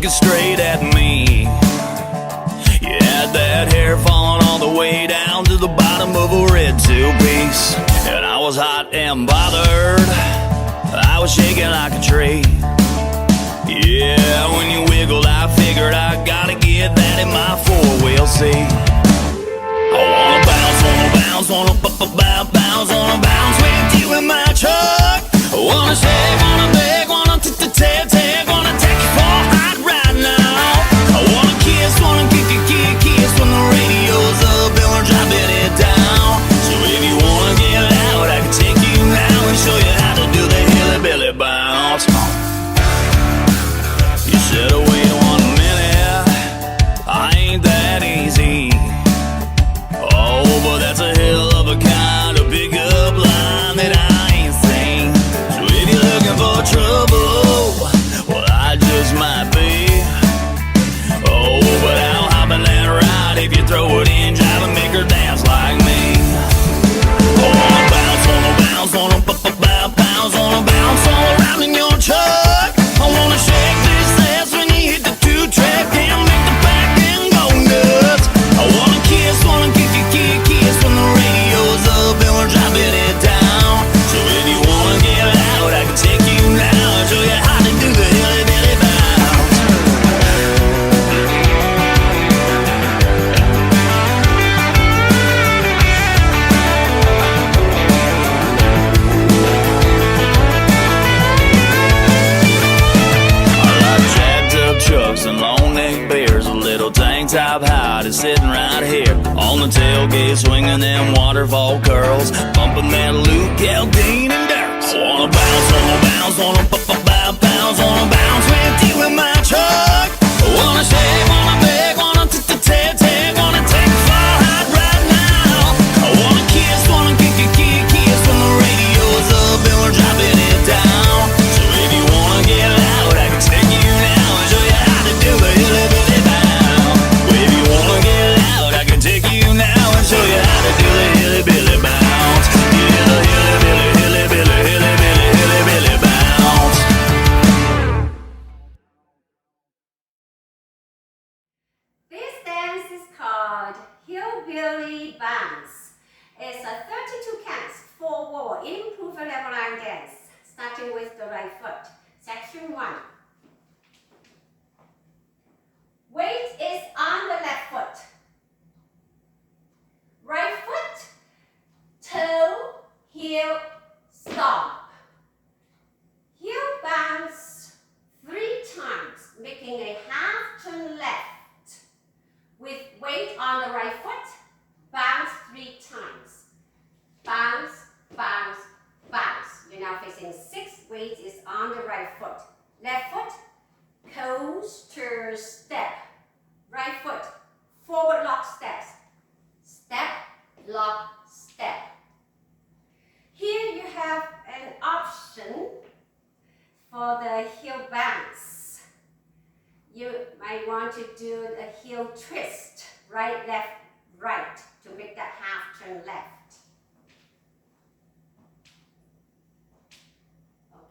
looking straight at me. You had that hair falling all the way down to the bottom of a red two-piece. And I was hot and bothered, I was shaking like a tree. Yeah, when you wiggled, I figured I gotta get that in my four-wheel seat. I wanna bounce, wanna bounce, wanna bounce with you in my truck. I wanna shake, wanna beg, wanna take, wanna take you for a hot ride now. I wanna kiss when the radio's up and we're dropping it down. So if you wanna get out, I can take you now and show you how to do the hillbilly bounce. You said wait 1 minute, I ain't that easy. Oh, but that's a hell of a kind of pickup line that I ain't seen. So if you're looking for trouble, well, I just might be. Oh, but I'll hop in that ride if you throw it in, drive and make her dance like me. Oh, wanna bounce, wanna bounce all around in your truck. I wanna shake this ass when you hit the two-track and make the back end go nuts. I wanna kiss when the radio's up and we're dropping it down. So if you wanna get out, I can take you now and show you how to do the hillbilly bounce. I like jacked up trucks and long neck beers, a little tank top hot is sitting right here on the tailgate, swinging them waterfall curls, bumping that Luke Aldine and Dirks. I wanna bounce, wanna bounce with you in my truck. I wanna shake, wanna beg, wanna take, wanna take you for a hot ride now. I wanna kiss when the radio's up and we're dropping it down. So if you wanna get out, I can take you now and show you how to do the hillbilly bounce. If you wanna get out, I can take you now and show you how to do the hillbilly bounce. Yeah, the hillbilly bounce. This dance is called Hillbilly Bounce. It's a 32 counts, 4-wall, improved level line dance, starting with the right foot. Section 1. Weight is on the left foot. Right foot, toe, heel, stomp. Heel bounce 3 times, making a half turn left. With weight on the right foot, bounce 3 times. Bounce, bounce, bounce. You're now facing 6. Weight is on the right foot. Left foot, coaster step. Right foot, forward lock steps. Step, lock, step. Here you have an option for the heel bounce. You might want to do a heel twist, right, left, right, to make that half turn left.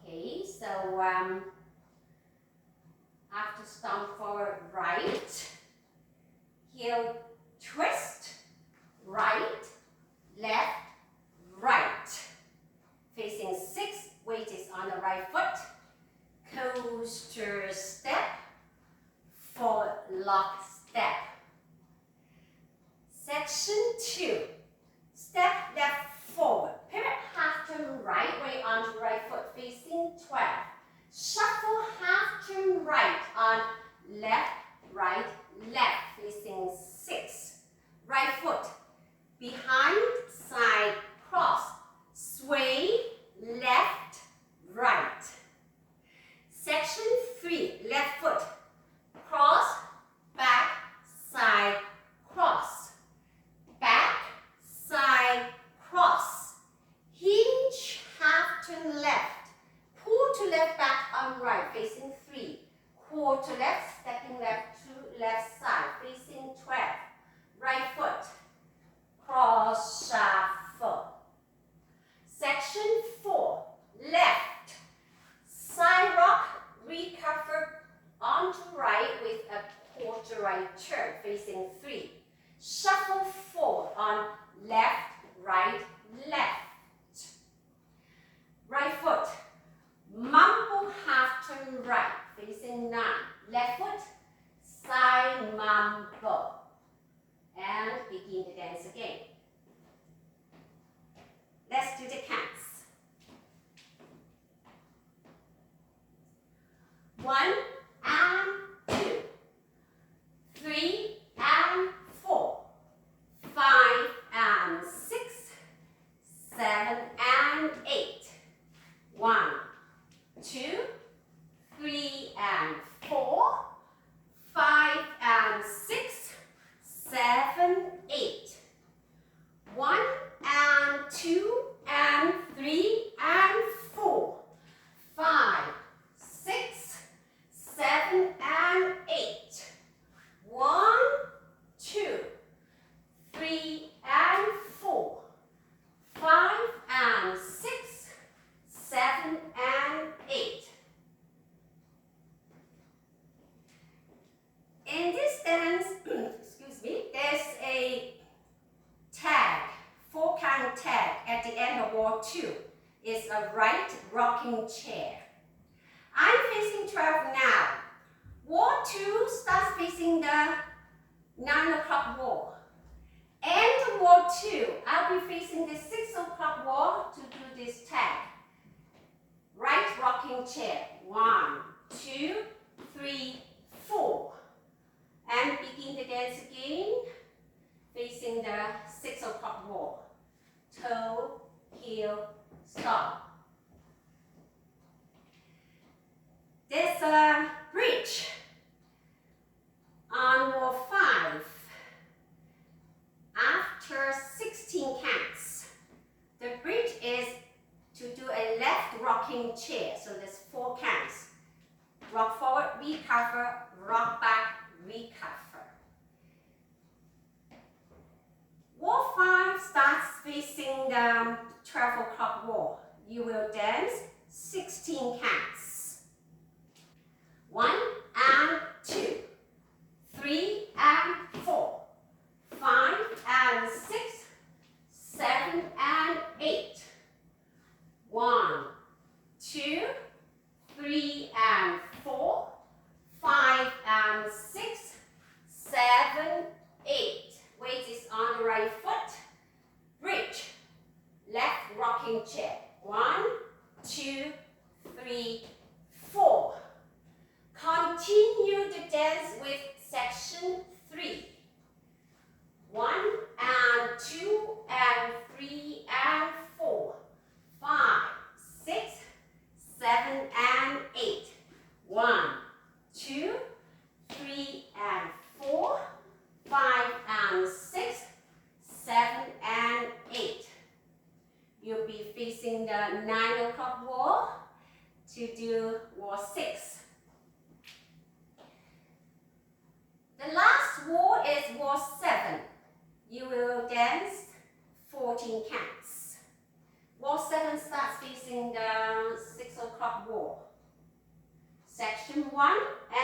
Okay, so after stomp forward, right, heel twist, right, left, right. Facing 6, weight is on the right foot. Coaster step, forward lock step. Section 2. Step left forward. Pivot half turn right, weight onto right foot, facing 12. Shuffle half turn right on left, right, left, facing 6. Right foot, behind, side, cross. Sway, left, right. Section 3, left foot, cross, back, side, cross. Back, side, cross. Hinge, half turn left. Pull to left, back on right, facing 3. Quarter left, stepping left to left side, facing 12. Right foot, cross shuffle. Section 4, left. Side rock, recover onto right, 1 and 2, 3 and 4, 5 and 6, 7 and 8. 1, 2, 3 and 4, 5 and 6, 7, 8. 1 and 2 and 3 and 4, 5, 6, 7 and 8. 1, 2, 3 and 4, 5 and 6, 7 and 8. In this dance, excuse me, there's a tag, 4-count tag at the end of wall 2. It's a right rocking chair. I'm facing 12 now. Wall 2 starts facing the 9 o'clock wall. And wall 2, I'll be facing the 6 o'clock wall to do this tag. Right rocking chair. 1, 2, 3, 4. And begin the dance again, facing the 6 o'clock wall. Toe, heel, stop. There's a bridge on wall 5. After 16 counts, the bridge is to do a left rocking chair. So there's 4 counts. Rock forward, recover, rock back, recover. Wall 5 starts facing the 12 o'clock wall. You will dance 16 counts. 1 and 2, 3 and 4, 5 and 6, 7 and 8. 1, 2, 3 and 4, 5 and 6, 7, 8. Weight is on the right foot. Bridge. Left rocking chair. 1, 2, 3, 4. Continue the dance with section 3. 1 and 2 and 3 and 4, 5, 6, 7 and 8. 1, 2, 3 and 4, 5 and 6, 7 and 8. You'll be facing the 9 o'clock wall to do wall 6. The last wall is wall 7. You will dance 14 counts. Wall 7 starts facing the 6 o'clock wall. Section 1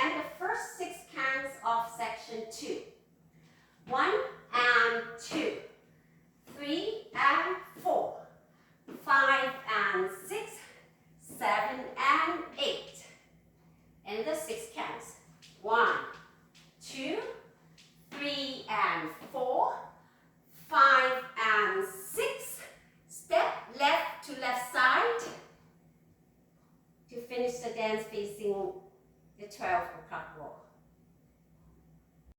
and the first 6 counts of section 2. 1 and 2, 3 and 4, 5 and 6, 7 and 8. And the 6 counts. 1, 2, 3 and 4, 5 and 6. Step left to left side to finish the dance facing the 12 o'clock wall.